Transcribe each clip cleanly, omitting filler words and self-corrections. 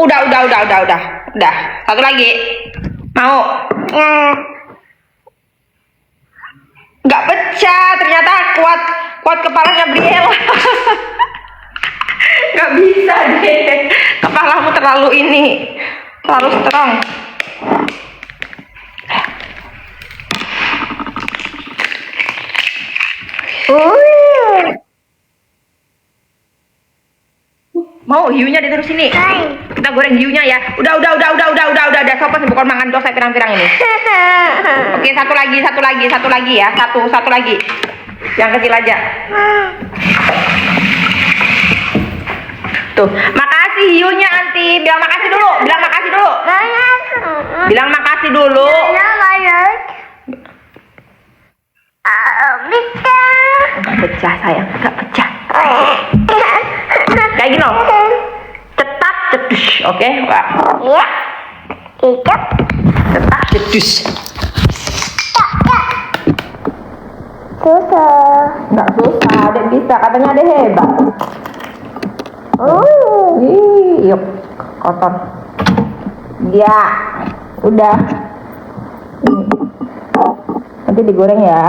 Udah. Satu lagi. Mau? Nggak pecah, ternyata kuat kepalanya Briella. Nggak bisa deh, kepalamu terlalu strong. Mau hiunya ditaruh sini. Kita goreng hiunya ya. Udah. Sopan bukan mangan dos saya pirang-pirang ini. Oke, satu lagi ya. Satu lagi. Yang kecil aja. Tuh, makasih hiunya Anti. Bilang makasih dulu. Bilang makasih dulu. Enggak pecah sayang, enggak pecah. Kayak gini loh. Cetak cedus, oke? Pak. Iya. Cetak. Cetak cedus. Susah. Enggak susah, Adek bisa. Katanya Adek hebat. Yuk, kotor. Ya, udah. Nanti digoreng ya.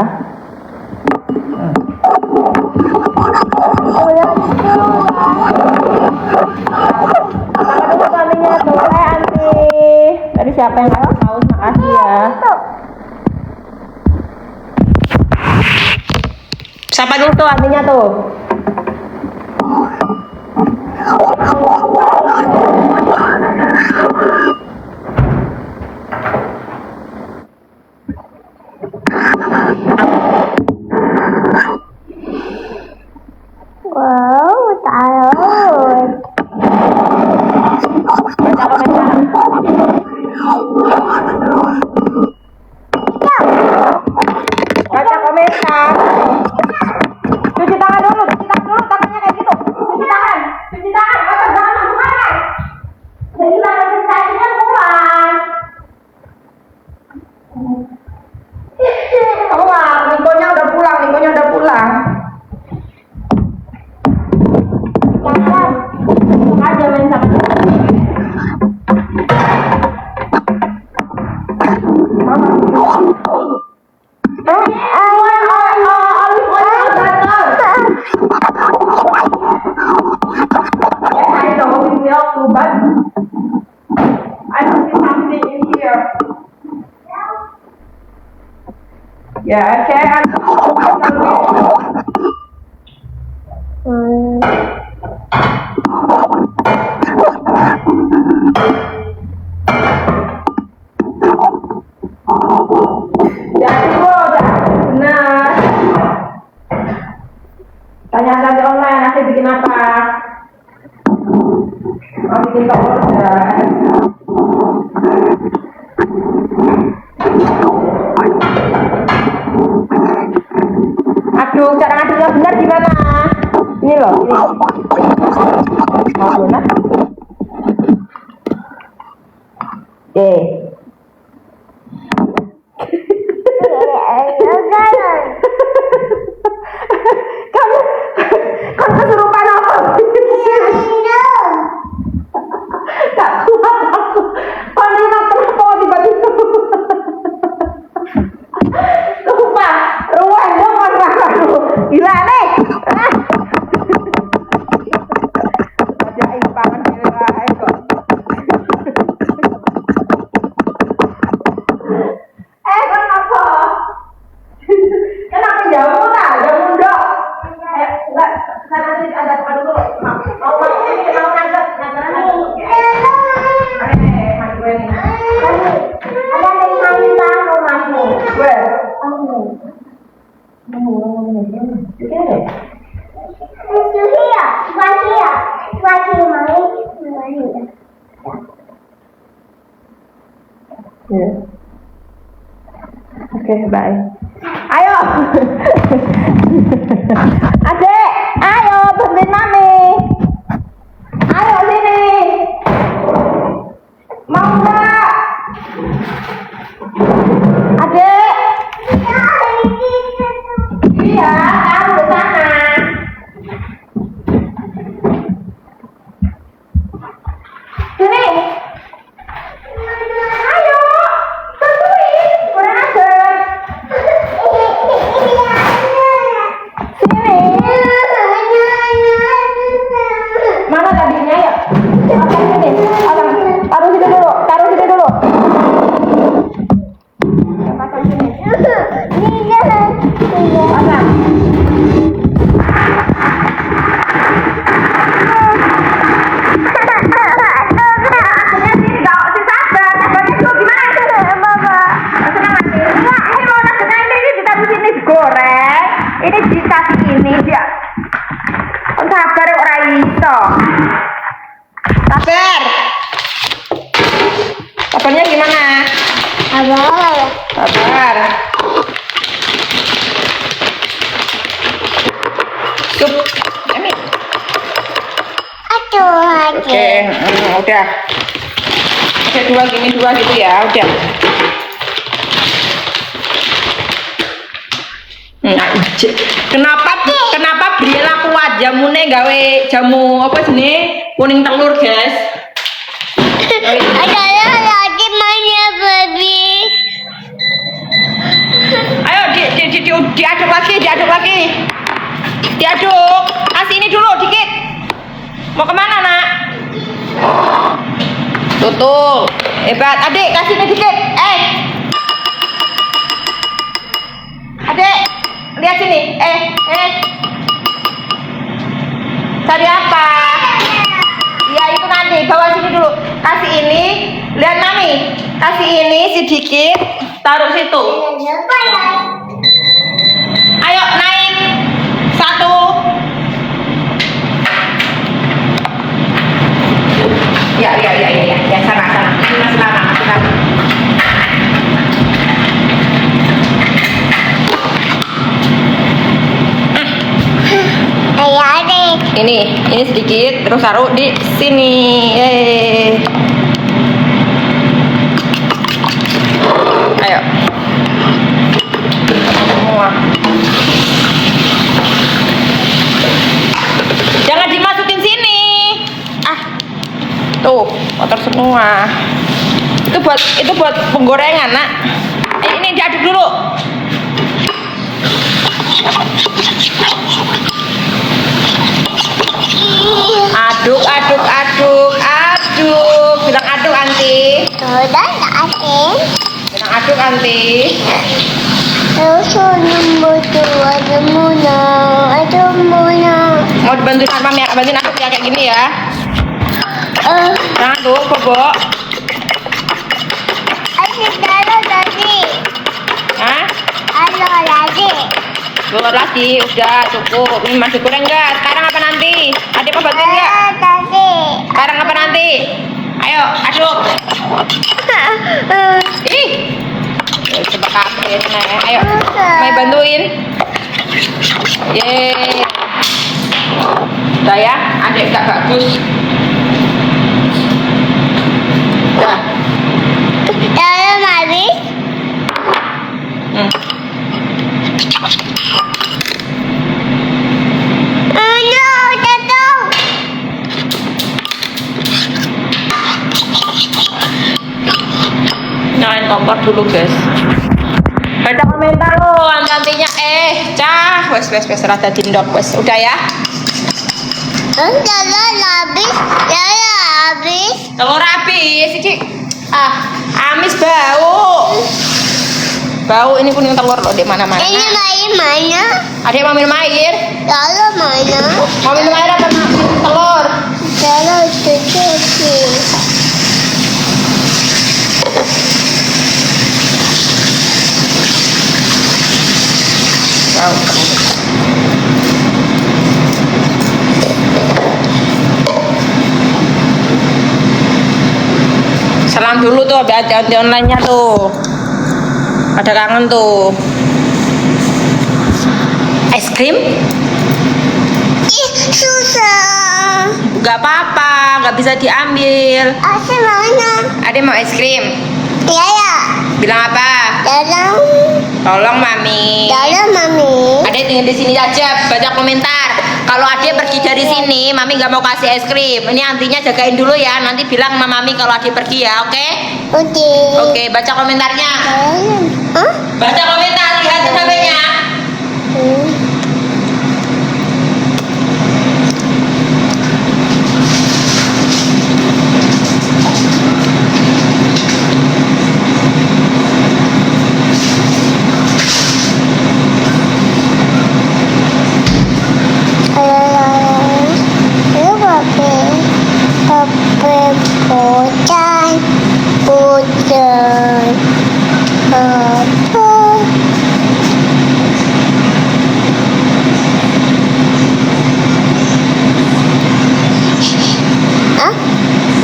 Kambingnya tuh, Anti. Tadi siapa yang ngasih tahu? Makasih ya. Siapa dulu tuh Antinya tuh? Wow, takut. Baca komentar. Baca komentar. Cuci tangan dulu, tangannya kayak gitu. Cuci tangan, kotor jangan langsung makan. Jadi makan sensasinya kurang. Keluar, Nikonya udah pulang. Aja main sama ya, okay. Benar. Tanya saja online, nanti bikin apa? Mau bikin telur enggak? Aduh, cara ngaduknya benar gimana? Ini loh, ini. Mau donat? Oke. Kamu kan kesurupan apa? Gak kuat aku. Panina kenapa tiba-tiba? Sumpah, ruang dong aku. Gila nih. Ajaib banget gila kok. Kenapa? Kenapa jamu tak? Jamu dok. Enggak, sana sini ada tempat dulu. Mau nangkep. Mandi gue nih. Ada yang main bang rumahmu. Gue. Suhi ya, Suhi main. Oke, bye. Ayo. Adek, ayo bantuin mami. Ayo sini. Mau enggak? Adek. Iya, kamu ke sana. Sini. Sabar. Sabarnya gimana? Sabar. Cup. Amin. Oke, udah. Ada dua gitu ya, udah. Kenapa Briela kuat jamune gawe jamu apa sini kuning telur, guys? Ada lagi mainnya baby. Ayo diaduk lagi. Diaduk. Kasih ini dulu dikit. Mau kemana, nak? Tutup. Hebat, adik, kasih ini dikit. Adik, lihat sini. Cari apa? Ya itu nanti, bawa sini dulu. Kasih ini, lihat mami. Kasih ini sedikit, taruh situ. Ayo naik. 1. Ya, sana. Ini masih lama. Ini sedikit, terus taruh di sini. Ayo. Semua. Jangan dimasukin sini. Tuh, kotor semua. Itu buat penggorengan, nak. Ini diaduk dulu. Aduk. Bilang aduk, Anti. Bilang aduk, Anti. Mau dibantuin sama Mami, bantuin aduk ya kayak gini ya. Nah, tuh, Bobo. Hah? Telur lagi, udah cukup. Ini masih kurang enggak? Sekarang apa nanti? Adik mau bantuin enggak? Sekarang apa nanti? Ayo, aduk. Ih. Coba kamu ya, ayo. Mai bantuin. Yeay. Udah ya, adik enggak bagus. Udah. Nyalain kompor dulu, guys. Baca komentar lo, nantinya wes rada dindok, wes udah ya. Telur habis, iki. Amis bau ini kuning telur loh di mana-mana. Ini mana? Ada yang mau minum air? Mana? Mau minum air apa minum telur? Salam dulu tuh, ada online-nya tuh. Ada kangen tuh. Es krim? Susah. Gak apa-apa, gak bisa diambil. Asal mana? Ada mau es krim? Ya. Bilang apa? Tolong mami. Ada tinggal di sini aja, baca komentar. Kalau Ade pergi dari sini, mami nggak mau kasih es krim. Ini antinya jagain dulu ya. Nanti bilang sama mami kalau Ade pergi ya, oke? Oke, baca komentarnya. Baca komentar, lihat HP-nya.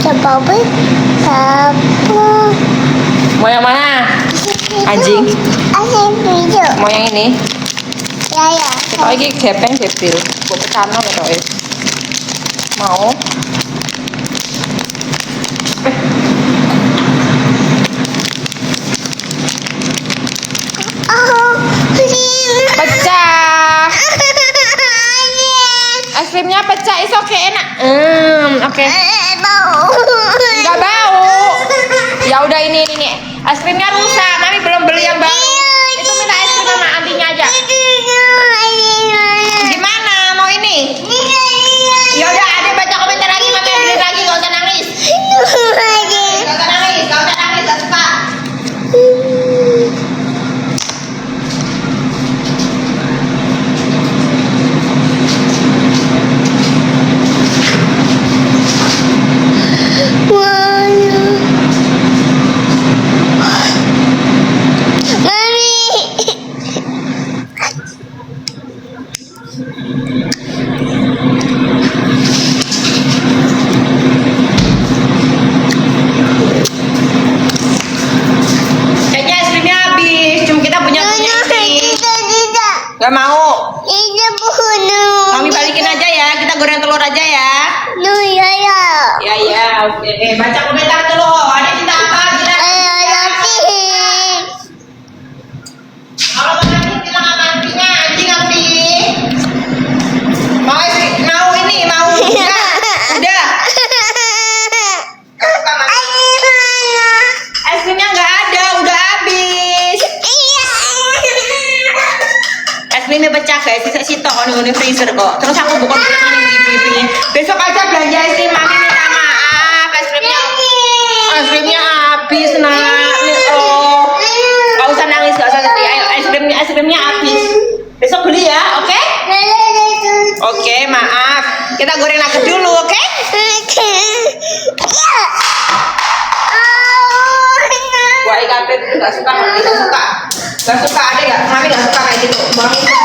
Tapi Mau yang mana? Anjing. Asal hijau. Mau yang ini? Ya. Kita lagi gepeng debil. Gue pecana betul. Mau? Oh, Pecah. Es krimnya pecah. Is oke enak. Oke. Nggak bau. Ya udah ini nih. Es krimnya rusak. Mami belum beli yang baru. Itu minta es krim sama antinya aja. Gimana? Mau ini? Ya udah, Adek baca komentar lagi. Mami beli lagi. Gak usah nangis. Gak usah nangis. Gak suka. Kayaknya es krimnya habis. Cuma kita punya isi. Gak mau. Mami balikin aja ya. Kita goreng telur aja ya. Ya. Oke. Baca komentar dulu. Ada cinta apa? Bilang. Kalau mau nanti bilang sama antinya. Anjing anti. Mau es krim? Mau ini? Mau? Udah. Es krimnya nggak ada. Udah habis. Es krimnya pecah guys. Sisa sitok di freezer kok. Terus aku buka ini. Besok aja belanja es krim. Mami minta maaf. Es krimnya habis nak. Oh, nggak usah nangis, nggak usah sedih. Ayo, es krimnya habis. Besok beli ya, oke? Oke, maaf. Kita goreng nugget dulu, oke? Wah, ikan itu nggak suka, nggak suka. Ada nggak? Mami nggak suka kayak gitu. Mami suka.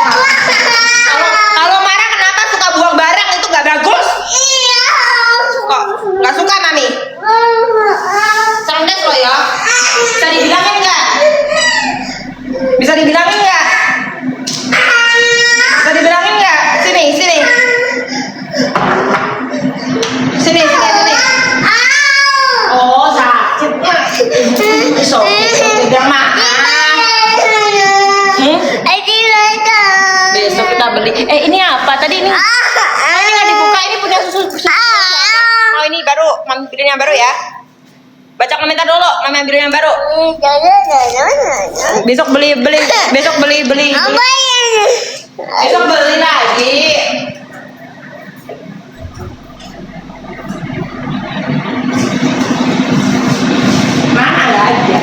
Kalau marah kenapa suka buang barang itu nggak bagus? Kok nggak suka mami? Cerdas lo ya. Bisa dibilangin nggak? Bisa dibilangin nggak? Bisa dibilangin nggak? Sini. Oh sakit. So, bilang maaf. Besok kita beli. Ini apa? Tadi ini. Ini nggak dibuka. Ini punya susu. Mau ini baru. Mami ambilin yang baru ya. Baca komentar dulu. Mami ambilin yang baru. Besok beli. Besok beli lagi. Mana nggak ada?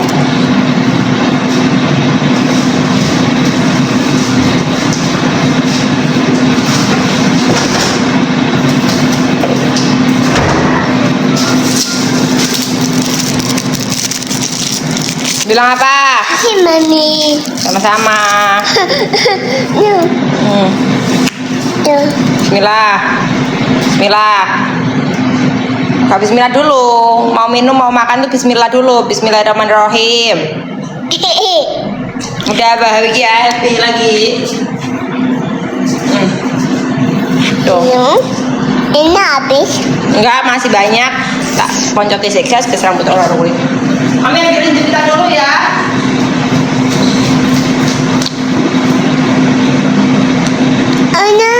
Bilang apa? Mami. Sama-sama. Bismillah. Bismillah dulu. Mau minum, mau makan tuh bismillah dulu. Bismillahirrahmanirrahim. Udah bahagia happy lagi. Tuh. Ini habis. Enggak, masih banyak. Tak poncoti sukses ke rambut orang gue. Kami ambilin jepitan dulu ya. Oh no.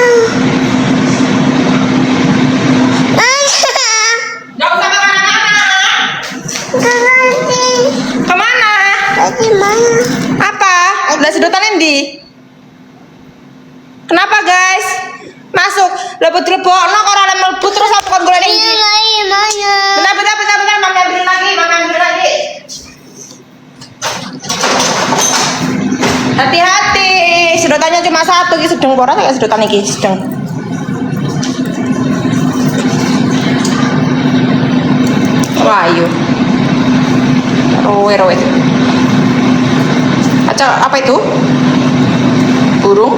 Gak usah kemana-mana. Kemana? Apa? Udah sedotan Endi? Kenapa guys? Masuk lebut-lebok. No kok orang melebut terus apa kan goreng Endi? Bentar. Mami ambilin lagi. Hati-hati. Sedotannya cuma satu. Ini sedang boros ya sedotan ini sedang. Wah, ayo. Rowe. Apa itu? Burung?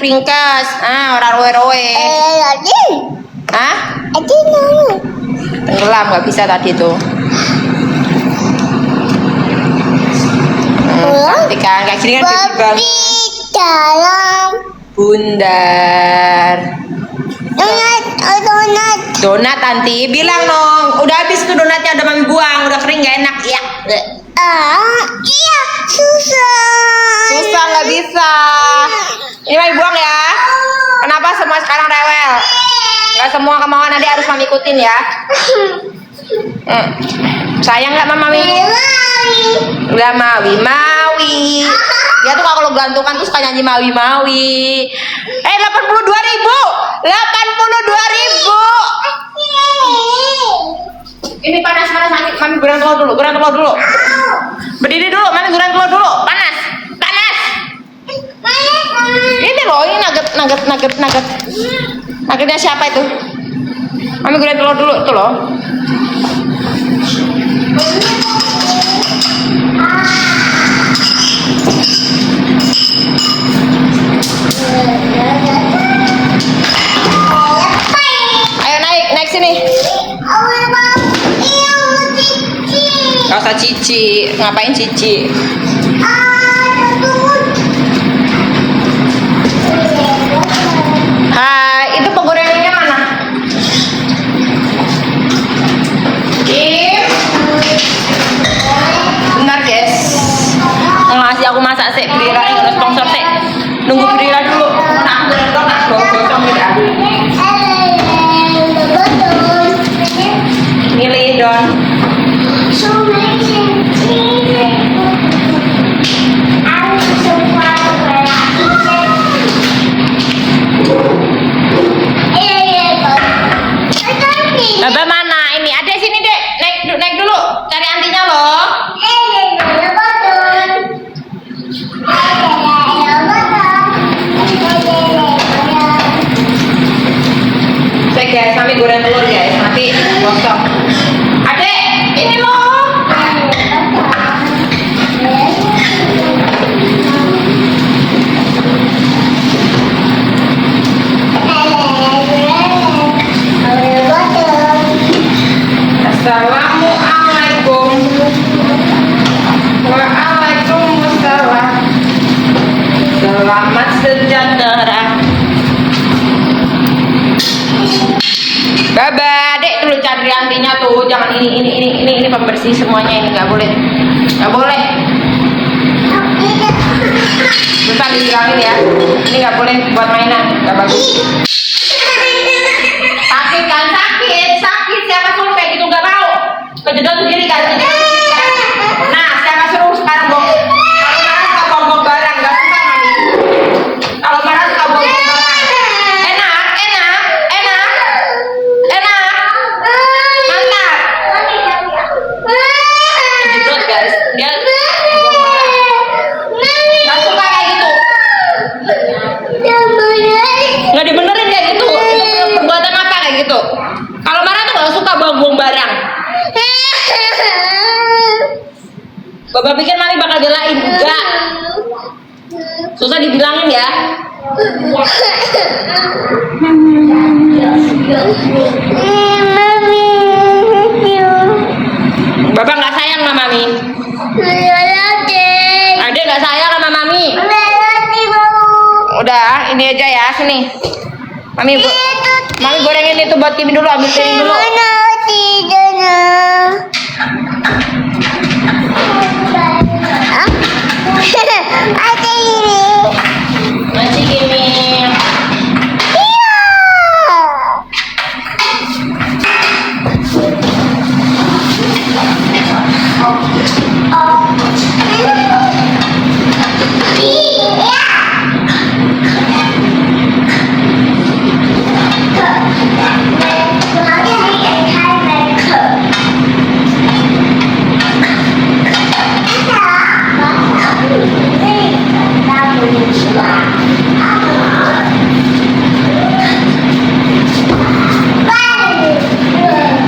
ringkas. Ah, ora rowe-rowe. Hah? Tenggelam nggak bisa tadi tuh. Cantik kan, kayak gini kan baby banget. dalam Bundar. Donat Tanti, bilang dong. Udah habis tuh donatnya, udah mami buang, udah kering nggak enak ya. iya susah Nggak bisa. Ini mami buang ya. Kenapa semua sekarang rewel? Nggak semua kemauan Ade harus mami ikutin ya. Sayang nggak mami? Udah mawi. Dia tuh kalau gantungan tuh suka nyanyi mawi. 82.000. 82.000. Ini panas mami goreng telur dulu. Berdiri dulu, mami goreng telur dulu. Panas. Ini loh, ini nugget. Nuggetnya siapa itu? Mami goreng telur dulu tuh loh. Ayo naik sini. Gak usah cici. Ngapain cici? Hai, itu penggorengannya mana? Bentar guys. Ngasih aku masak sih, Brira ini sponsor sih. Nunggu Brira dulu. Nah, aku gosong gitu. Milih Don. Abah mana? Ini ada sini dek. Naik dulu. Cari antinya loh. Cek guys, kami goreng telur guys. Nanti gosong. Adek, ini loh. Assalamualaikum. Waalaikumsalam. Selamat sejahtera. Baba, dek dulu cari antinya tuh. Jangan ini pembersih semuanya ini nggak boleh. Bentar dibilangin ya. Ini nggak boleh buat mainan, nggak bagus. Sakit kan? Sakit. Siapa suruh kayak gitu nggak mau? Kejedot sendiri kan? Nah, siapa suruh sekarang bong? Kalau marah suka bong barang, nggak suka mami. Kalau marah suka bong barang. Enak. Mantap. Kejedot guys, dia bong barang. Nggak suka kayak gitu. Nggak dibenerin kayak gitu. Perbuatan apa kayak gitu? Kalau marah tuh nggak suka buang barang. Bapak pikir mami bakal belain? Enggak. Susah dibilangin ya. Bapak nggak sayang sama mami. Ade nggak sayang sama mami. Udah, ini aja ya, sini. Mami gorengin itu buat Kimi dulu, ambil piring dulu.